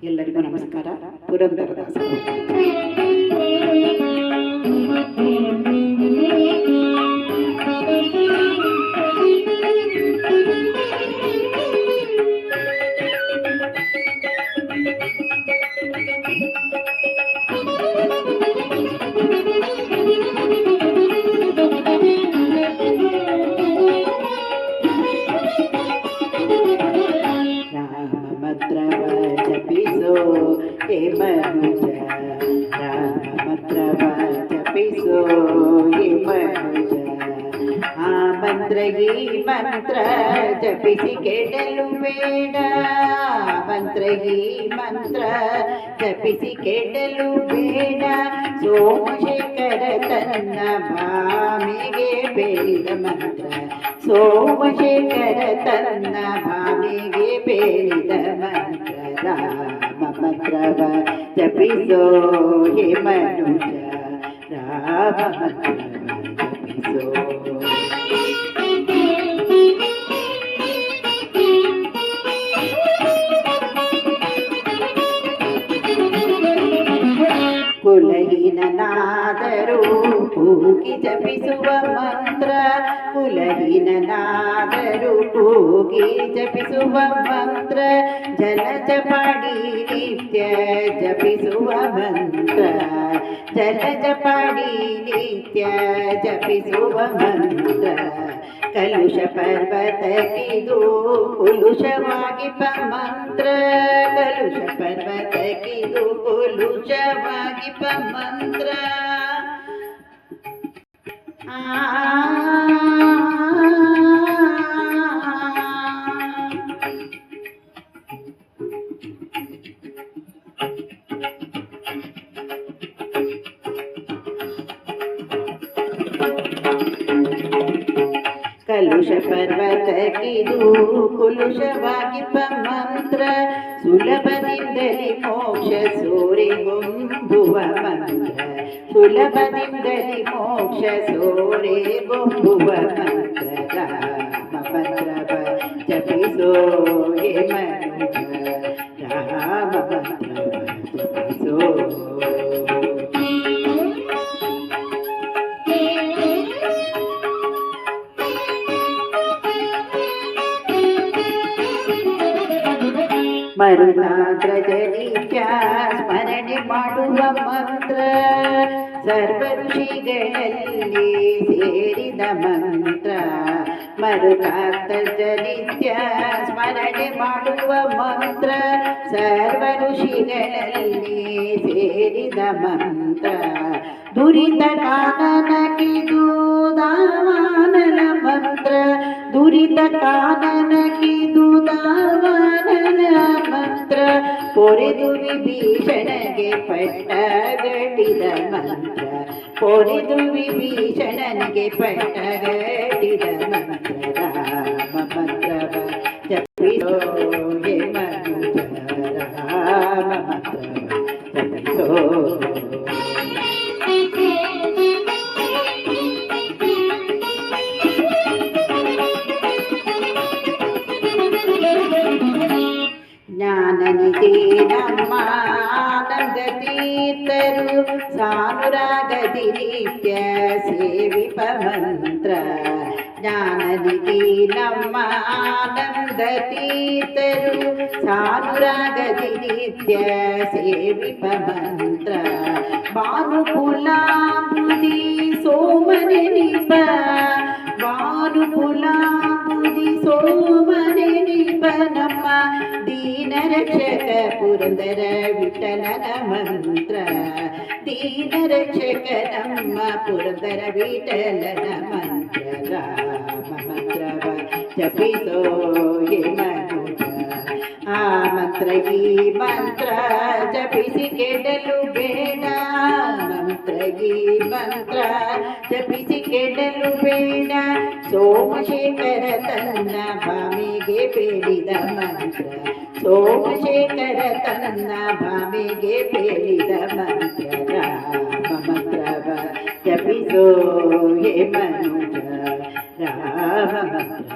ಎಲ್ಲರಿಗೂ ನಮಸ್ಕಾರ. ಪುರಂದರದಾಸ. ರಾಮಮಂತ್ರವ ಜಪಿಸೋ ಹೇ ಮನುಜ, ರಾಮಮಂತ್ರವ ಜಪಿಸೋ ಹೇ ಮನುಜ. ಆ ಮಂತ್ರ ಈ ಮಂತ್ರ ಜಪಿಸಿ ಕೆಡಲು ಬೇಡ, ಮಂತ್ರ ಈ ಮಂತ್ರ ಜಪಿಸಿ ಕೆಡಲು ಬೇಡ. ಸೋಮಶೇಖರ ತನ್ನ ಭಾಮಿಗೆ ಬೇಡಿದ ಮಂತ್ರ, ಸೋಮಶೇಖರ ತನ್ನ ಭಾಮಿಗೆ ಬೇಡಿದ ಮಂತ್ರ. ರಾಮ ಮಂತ್ರವ ಜಪಿಸೋ ಹೇ ಮನುಜ, ರಾಮ ಮಂತ್ರವ ಜಪಿಸೋ. ಕುಲಹೀನನಾದರೂ ಕೂಗಿ ಜಪಿಸುವ ಮಂತ್ರ, ಕುಲಹೀನನಾದರೂ ಕೂಗಿ ಜಪಿಸುವ ಮಂತ್ರ. ಜಲಜ ಪಾಡಿ ನಿತ್ಯ ಜಪಿಸುವ ಮಂತ್ರ, ಜಲಜ ಪಾಡಿ ನಿತ್ಯ ಜಪಿಸುವ ಮಂತ್ರ. ಕಲುಷ ಪರ್ವತಕ್ಕಿದು ಕುಲುಷವಾಗಿ ಮಂತ್ರ, ಕಲುಷ ಪರ್ವತಕ್ಕಿದು ಕುಲುಷವಾಗಿ ಮಂತ್ರ. ಕಲುಷ ಪರ್ವತಕ್ಕಿದು ಕುಲುಷವಾಗಿ ಮಂತ್ರ. ಸುಲಭದಿಂದಲೇ ಮೋಕ್ಷ ಸೋರೆಗೊಂಬುವ ಮಂತ್ರ, ಸುಲಭದಿಂದಲೇ ಮೋಕ್ಷ ಸೋರೆಗೊಂಬುವ ಮಂತ್ರ. ರಾಮ ಮಂತ್ರವ ಜಪಿಸೋ ಹೇ ಮನುಜ, ರಾಮ ಮಂತ್ರವ ಜಪಿಸೋ. ಮರುನಾಗ್ರಜ ನಿತ್ಯ ಸ್ಮರಣೆ ಮಾಡುವ ಮಂತ್ರ, ಸರ್ವ ಋಷಿಗಳಲ್ಲಿ ಸೇರಿದ ಮಂತ್ರ. ಮರುನಾಗ್ರಜ ನಿತ್ಯ ಸ್ಮರಣೆ ಮಾಡುವ ಮಂತ್ರ, ಸರ್ವ ಋಷಿಗಳಲ್ಲಿ ಸೇರಿದ ಮಂತ್ರ. ದುರಿತ ಕಾನನಕಿದು ದಾವಾನನ ಮಂತ್ರ, ದುರಿತ ಕಾನನಕಿದು ದಾವಾನನ ಮಂತ್ರ. ಪೊರೆದು ವಿಭೀಷಣಗೆ ಪಟ್ಟಗಟ್ಟಿದ ಮಂತ್ರ, ಪೊರೆದು ವಿಭೀಷಣನಿಗೆ ಪಟ್ಟಗಟ್ಟಿದ ಮಂತ್ರ. ರಾಮ ಮಂತ್ರವ ಜಪಿಸೋ ಹೇ ಮನುಜ, ರಾಮ ಮಂತ್ರವ ಜಪಿಸೋ. ಜ್ಞಾನನಿಧಿ ನಮ್ಮ ಆನಂದ ತೀರ್ಥರು ಸಾನುರಾಗದಿ ನಿತ್ಯ ಸೇವಿಪ ಮಂತ್ರ. ಜ್ಞಾನನಿಧಿ ನಮ್ಮ ಆನಂದ ತೀರ್ಥರು ಸಾನುರಾಗದಿ ನಿತ್ಯ ಸೇವಿಪ ಮಂತ್ರ. ಭಾನುಕುಲಾಂಬುದಿ ಸೋಮನೆ ನಿಪ, ಭಾನುಕುಲಾಂಬುದಿ ಸೋಮನೆ ನಿಪ. ನಮ್ಮ ದೀನ ರಕ್ಷಕ ಪುರಂದರ ವಿಠಲನ ಮಂತ್ರ, ದೀನ ರಕ್ಷಕ ನಮ್ಮ ಪುರಂದರ ವಿಠಲನ ಮಂತ್ರ. ರಾಮ ಮಂತ್ರವ ಜಪಿಸೋ ಹೇ ಮನುಜ, ಆ ಮಂತ್ರ ಈ ಮಂತ್ರ ಜಪಿಸಿ ಕೆಡಲು ಬೇಡ, ಮಂತ್ರ ಈ ಮಂತ್ರ ಜಪಿಸಿ ಕೆಡಲು ಬೇಡ. ಸೋಮಶೇಖರ ತನ್ನ ಭಾಮಿಗೆ ಬೇಡಿದ ಮಂತ್ರ, ಸೋಮಶೇಖರ ತನ್ನ ಭಾಮಿಗೆ ಬೇಡಿದ ಮಂತ್ರ. ರಾಮ ಮಂತ್ರವ ಜಪಿಸೋ ಹೇ ಮನುಜ, ರಾಮ ಮಂತ್ರ